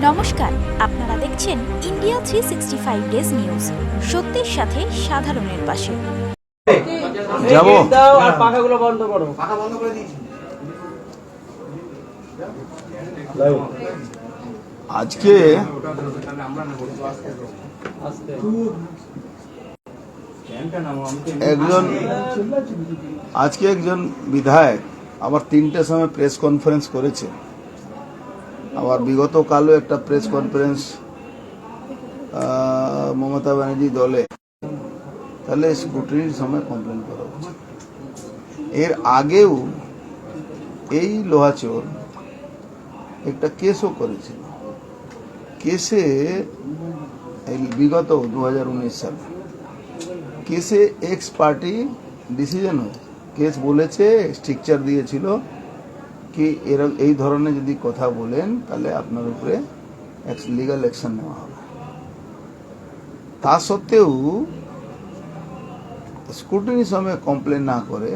নমস্কার, আপনারা দেখছেন ইন্ডিয়া 365 ডেজ নিউজ, সত্যের সাথে সাধারণের পাশে। যাবো দাও আর পাখাগুলো বন্ধ করো। পাখা বন্ধ করে দিয়েছি। আজকে একজন বিধায়ক আবার 3টের সময় প্রেস কনফারেন্স করেছে। আবার বিগত কালও একটা প্রেস কনফারেন্স মমতা ব্যানার্জি দলে, তাহলে স্ক্রুটিনির সময় কমপ্লেন করা উচিত। এর আগেও এই লোহাচোর একটা কেসও করেছিল। কেসে বিগত 2019 সালে কেসে এক্স পার্টি ডিসিশন হয়েছে। কেস বলেছে, স্ট্রিকচার দিয়েছিল কি এই ধরনের যদি কথা বলেন তাহলে আপনার উপরে লিগাল অ্যাকশন নেওয়া হবে। তা সত্ত্বেও স্ক্রুটিনির সময় কমপ্লেন না করে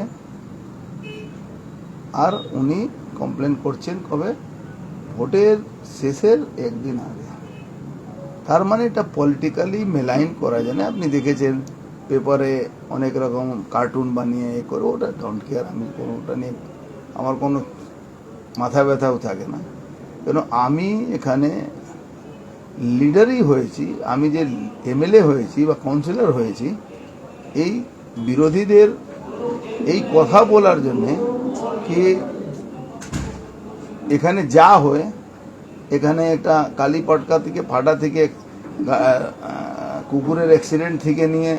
আর উনি কমপ্লেন করছেন কবে? ভোটের শেষের একদিন আগে। তার মানে এটা পলিটিক্যালি মেলাইন করা যায় না। আপনি দেখেছেন পেপারে অনেক রকম কার্টুন বানিয়ে এ করে, ওটা ডোন্ট কেয়ার। আমি কোনো ওটা নিয়ে আমার কোনো মাথা ব্যথাও থাকে না। কেন আমি এখানে লিডারই হয়েছি, আমি যে এমএলএ হয়েছি বা কাউন্সিলর হয়েছি এই বিরোধীদের এই কথা বলার জন্যে কি এখানে যা হয়, এখানে একটা কালীপটকা থেকে ফাটা থেকে কুকুরের অ্যাক্সিডেন্ট থেকে নিয়ে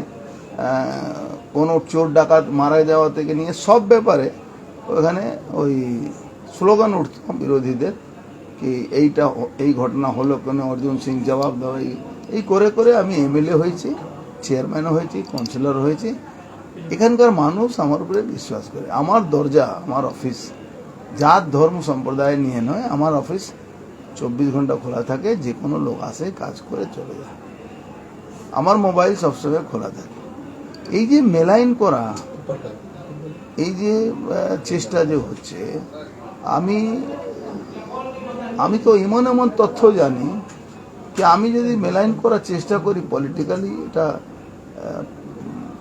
কোনো চোর ডাকাত মারা যাওয়া থেকে নিয়ে সব ব্যাপারে ওখানে ওই স্লোগান উঠত বিরোধীদের কি এই ঘটনা হলো কেন, অর্জুন সিং জবাব দেওয়া। এই করে করে আমি এমএলএ হয়েছি, চেয়ারম্যানও হয়েছি, কাউন্সিলর হয়েছি। এখানকার মানুষ আমার উপরে বিশ্বাস করে। আমার দরজা, আমার অফিস জাত ধর্ম সম্প্রদায় নিয়ে নয়, আমার অফিস 24 ঘন্টা খোলা থাকে। যে কোনো লোক আসে, কাজ করে চলে যায়। আমার মোবাইল সবসময় খোলা থাকে। এই যে মেলাইন করা, এই যে চেষ্টা যে হচ্ছে, আমি তো এমন এমন তথ্য জানি কি আমি যদি মেলাইন করার চেষ্টা করি পলিটিক্যালি, এটা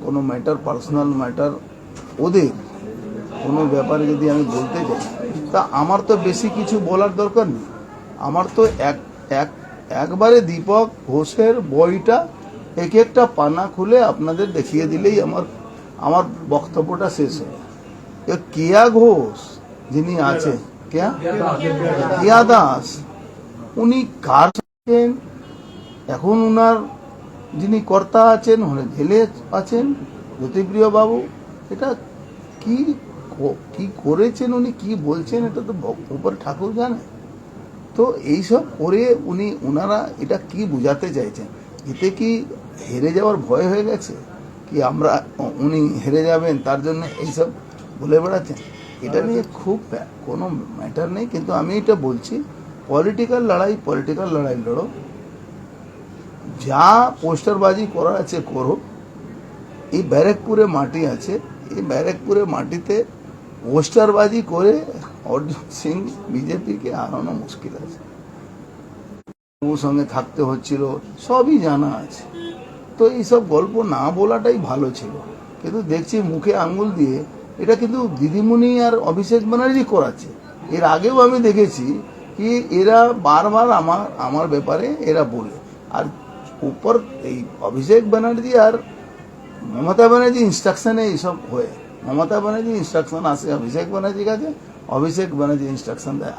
কোনো ম্যাটার, পার্সোনাল ম্যাটার, ওদের কোনো ব্যাপারে যদি আমি বলতে যাই তা আমার তো বেশি কিছু বলার দরকার নেই। আমার তো একবারে দীপক ঘোষের বইটা এক একটা পানা খুলে আপনাদের দেখিয়ে দিলেই আমার বক্তব্যটা শেষ হয়। কেয়া ঘোষ যিনি আছে, কেয়া দাস, উনি কার আছেন এখন? উনার যিনি কর্তা আছেন উনি জেলে আছেন, জ্যোতিপ্রিয় বাবু। এটা কি করেছেন উনি, কি বলছেন, এটা তো উপর ঠাকুর জানে। তো এইসব করে উনারা এটা কি বোঝাতে চাইছেন? এতে কি হেরে যাওয়ার ভয় হয়ে গেছে কি উনি হেরে যাবেন তার জন্য এইসব বলে বেড়াচ্ছেন? এটা নিয়ে খুব কোনো ম্যাটার নেই। কিন্তু আমি এটা বলছি, পলিটিক্যাল লড়াই লড়ো, যা পোস্টারবাজি করা আছে করো। এই ব্যারাকপুরে মাটি আছে, এই ব্যারাকপুরে মাটিতে পোস্টারবাজি করে অর্জুন সিং বিজেপিকে হারানো মুশকিল আছে। ওর সঙ্গে থাকতে হচ্ছিল, সবই জানা আছে। তো এইসব গল্প না বলাটাই ভালো ছিল। কিন্তু দেখছি মুখে আঙ্গুল দিয়ে এটা কিন্তু দিদিমণি আর অভিষেক ব্যানার্জি করাচ্ছে। এর আগেও আমি দেখেছি কি এরা বারবার আমার ব্যাপারে এরা বলে। আর উপর এই অভিষেক ব্যানার্জি আর মমতা ব্যানার্জি ইনস্ট্রাকশনে এইসব হয়ে, মমতা ব্যানার্জি ইনস্ট্রাকশন আসে অভিষেক ব্যানার্জির কাছে, অভিষেক ব্যানার্জি ইনস্ট্রাকশন দেয়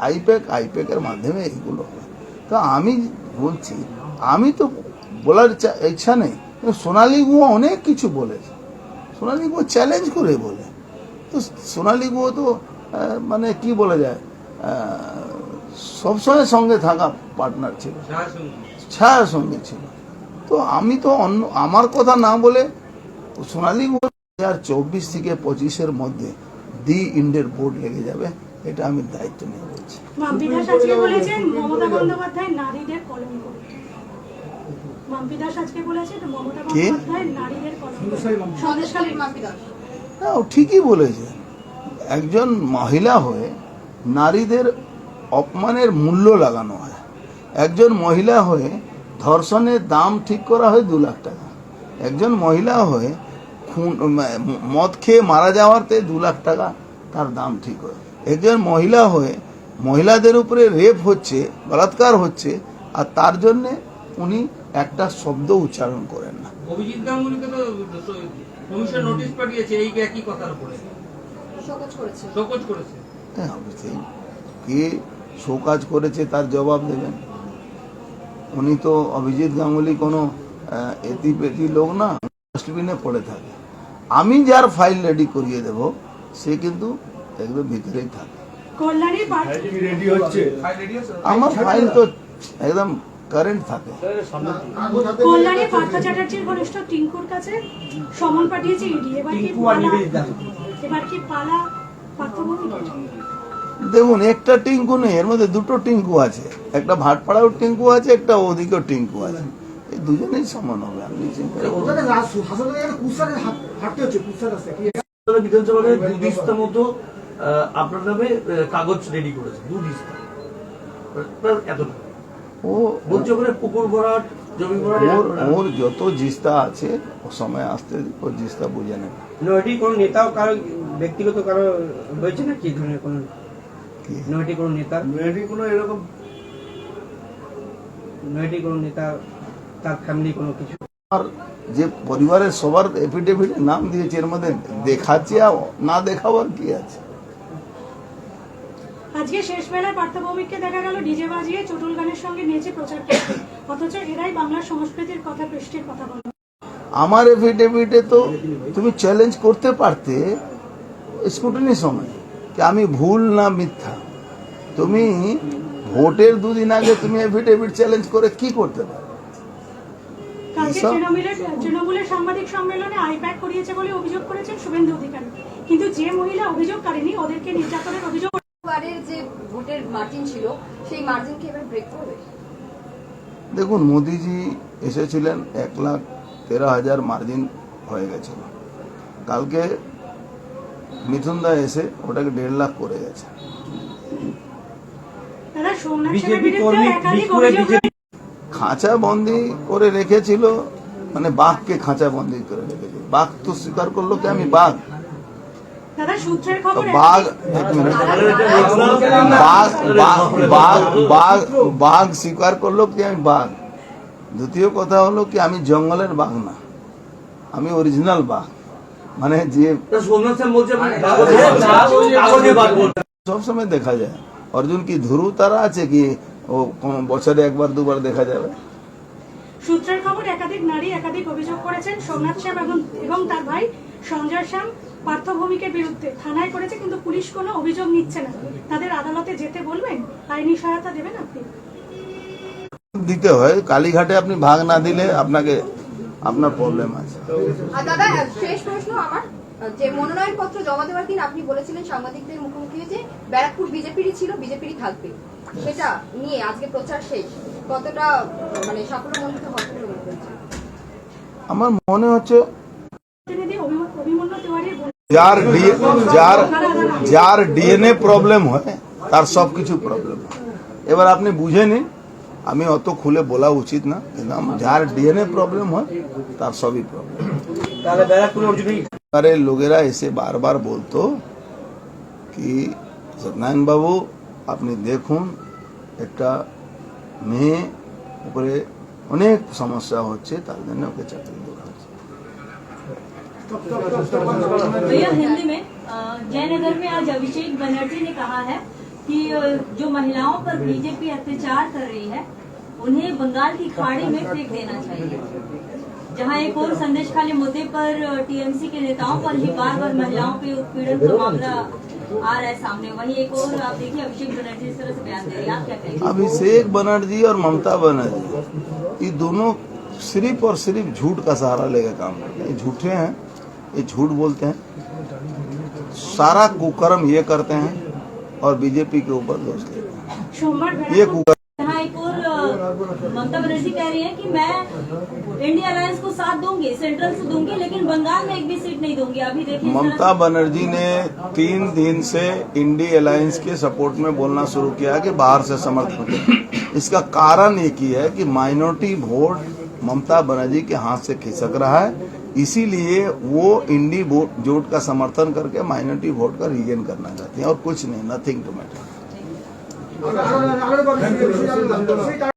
আইপ্যাকের মাধ্যমে এইগুলো হয়। তো আমি বলছি, আমি তো বলার ইচ্ছা নেই, সোনালী গুহ অনেক কিছু বলেছে। সোনালী গুহ চ্যালেঞ্জ করে বলে। তো সোনালী গুহ তো মানে কি বলা যায়, সবসময় সঙ্গে থাকা পার্টনার ছিল, ছায়ার সঙ্গে ছিল। তো আমি তো আমার কথা না বলে সোনালী গুহ 2024 থেকে 25-এর মধ্যে দি ইন্ডের বোর্ড লেগে যাবে, এটা আমি দায়িত্ব নিয়ে বলছি। ঠিকই বলেছে। একজন মহিলা হয়ে নারীদের অপমানের মূল্য লাগানো হয়। একজন মহিলা হয়ে ধর্ষণের দাম ঠিক করা হয় 2 লাখ টাকা। একজন মহিলা হয়ে মদ খেয়ে মারা যাওয়াতে 2 লাখ টাকা তার দাম ঠিক হয়। একজন মহিলা হয়ে মহিলাদের উপরে রেপ হচ্ছে, বলাৎকার হচ্ছে, আর তার জন্য উনি একটা শব্দ উচ্চারণ করেন না। অভিজিৎ গাঙ্গুলিকে তো কমিশন নোটিশ পাঠিয়েছে এই একই কথার উপরে, শোকজ করেছে। হ্যাঁ, অবশ্যই কে শোকাজ করেছে তার জবাব দেবেন। উনি তো অভিজিৎ গাঙ্গুলি কোনো এতিপেতি লোক না, ডাস্টবিনে পড়ে থাকে। আমি যার ফাইল রেডি করিয়ে দেব সে কিন্তু একদম ভিতরেই থাকে। আমার ফাইল তো একদম কারেন্ট থাকে। কল্যাণী পার্থ চ্যাটার্জির ঘনিষ্ঠ টিঙ্কুর কাছে সমন পাঠিয়েছে ইডি। এবার কি পালা পার্থভূমিকের? দেখুন, একটা টিঙ্কু নেই, এর মধ্যে 2টো টিঙ্কু আছে। একটা ভাটপাড়াও টিঙ্কু আছে, একটা ওদিকেও টিঙ্কু আছে। এই দুজনেই সমান হবে। আপনি চিন্তা করুন। বিধানসভাতে 2 দিস্তা মতো আপনার নামে কাগজ রেডি করেছে, 2 দিস্তা এতটা। ও বলছে করে পুকুর ভরাট, জমি ভরাট। ওর যত জিস্তা আছে ও সময় আসতে ওর জিস্তা বুঝে নেবে। নয়টি কোন নেতাও কারো ব্যক্তিগত কারো হয়েছে না কি ধরনের কোন নয়টি কোন নেতা, নয়টি কোন নেতা তার ফ্যামিলি কোনো কিছু আর যে পরিবারের সবার এফিডেভিটে নাম দিয়েছে, এর মধ্যে দেখাচ্ছে আর না দেখাবার কি আছে? আজকে শেষ বেলায় পার্থভৌমিককে দেখা গেল ডিজে বাজিয়ে চটুল গানের সঙ্গে নেচে প্রচার করতে, অথচ এরাই বাংলার সংস্কৃতির কথা, কৃষ্টির কথা বলে। আমার এফিডেভিটে তো তুমি চ্যালেঞ্জ করতে পারতে স্কুটিনি সময় কি আমি ভুল না মিথ্যা। তুমি ভোটের 2 দিন আগে তুমি এফিডেভিট চ্যালেঞ্জ করে কি করতে পারো? কালকে তৃণমূলের সাংবাদিক সম্মেলনে আইপ্যাক করিয়েছে বলে অভিযোগ করেছেন শুভেন্দু অধিকারী, কিন্তু যে মহিলা অভিযোগ করেনি ওদেরকে নির্যাতনের অভিযোগ। যে ভোটের মার্জিন ছিল সেই মার্জিনকে এবার ব্রেক করবে। দেখুন, মোদিজি এসেছিলেন 1,13,000 মার্জিন হয়ে গেছিল। কালকে মিথুন দা এসে ওটাকে 1.5 লাখ করে গেছে। খাঁচা বন্দি করে রেখেছিল, মানে বাঘকে খাঁচা বন্দি করে রেখেছিল। বাঘ তো স্বীকার করলো কি আমি বাঘ। বাঘ এক মিনিট, বাঘ স্বীকার করলো কি আমি বাঘ। দ্বিতীয় কথা হলো কি আমি জঙ্গলের বাঘ না, আমি অরিজিনাল বাঘ। মানে যে সবসময় দেখা যায়। অর্জুন কি ধ্রুব তারা আছে কি ও বছরে 1-2 দেখা যাবে? সূত্রের খবর একাধিক নারী একাধিক অভিযোগ করেছেন সোমনাথ শ্যাম এবং তার ভাই সঞ্জয় শ্যাম পার্থভৌমিকের বিরুদ্ধে। থানায় করেছে কিন্তু পুলিশ কোনো অভিযোগ নিচ্ছে না। তাদের আদালতে যেতে বলবেন, আইনি সহায়তা দেবেন আপনি? দিতে হয়। কালীঘাটে আপনি ভাগ না দিলে আপনার প্রবলেম আছে। আর দাদা শেষ প্রশ্ন আমার, যে মনোনয়ন পত্র জমা দেওয়ার দিন আপনি বলেছিলেন সাংবাদিকদের মুখোমুখি যে ব্যারাকপুর বিজেপিরই ছিল, বিজেপিরই থাকবে, সেটা নিয়ে আজকে প্রচার শেষ, কতটা মানে সাফল্যমণ্ডিত হবে বলে মনে করছেন? আমার মনে হচ্ছে অভিমন্যু তিওয়ারির যার ডিএনএ প্রবলেম হয় তার সবকিছু প্রবলেম হয়। এবার আপনি বুঝে নিন, আমি অত খুলে বলা উচিত না, কিন্তু যার ডিএনএ প্রবলেম হয় তার সবই প্রবলেম। আরে লোকেরা এসে বারবার বলতো কি সত্যনারায়ণ বাবু আপনি দেখুন একটা মেয়ে উপরে অনেক সমস্যা হচ্ছে, তার জন্য ওকে চাকরি দেওয়া হচ্ছে। भैया हिंदी में जयनगर में आज अभिषेक बनर्जी ने कहा है कि जो महिलाओं पर बीजेपी अत्याचार कर रही है उन्हें बंगाल की खाड़ी में फेंक देना चाहिए। जहां एक और संदेश खाली मुद्दे पर टीएमसी के नेताओं पर ही बार बार महिलाओं पे उत्पीड़न का मामला आ रहा है सामने, वहीं एक और आप देखिए अभिषेक बनर्जी इस तरह से बयान दे रही है, आप क्या कहेंगे? अभिषेक बनर्जी और ममता बनर्जी ये दोनों सिर्फ और सिर्फ झूठ का सहारा लेकर काम करते हैं। ये झूठे हैं, ये झूठ बोलते हैं, सारा कुकर्म ये करते हैं और बीजेपी के ऊपर दोष देते हैं। ये कुकर्म यहाँ एक और ममता बनर्जी कह रही है कि मैं इंडिया अलायंस को साथ दूंगी, सेंट्रल से दूंगी, लेकिन बंगाल में एक भी सीट नहीं दूंगी। अभी देखिए ममता बनर्जी ने 3 दिन से इंडी अलायंस के सपोर्ट में बोलना शुरू किया कि बाहर से समर्थन इसका कारण एक ही है कि माइनॉरिटी वोट ममता बनर्जी के हाथ से खिसक रहा है, इसीलिए वो इंडी वोट का समर्थन करके माइनॉरिटी वोट का रीगेन करना चाहते हैं और कुछ नहीं, नथिंग टू मैटर।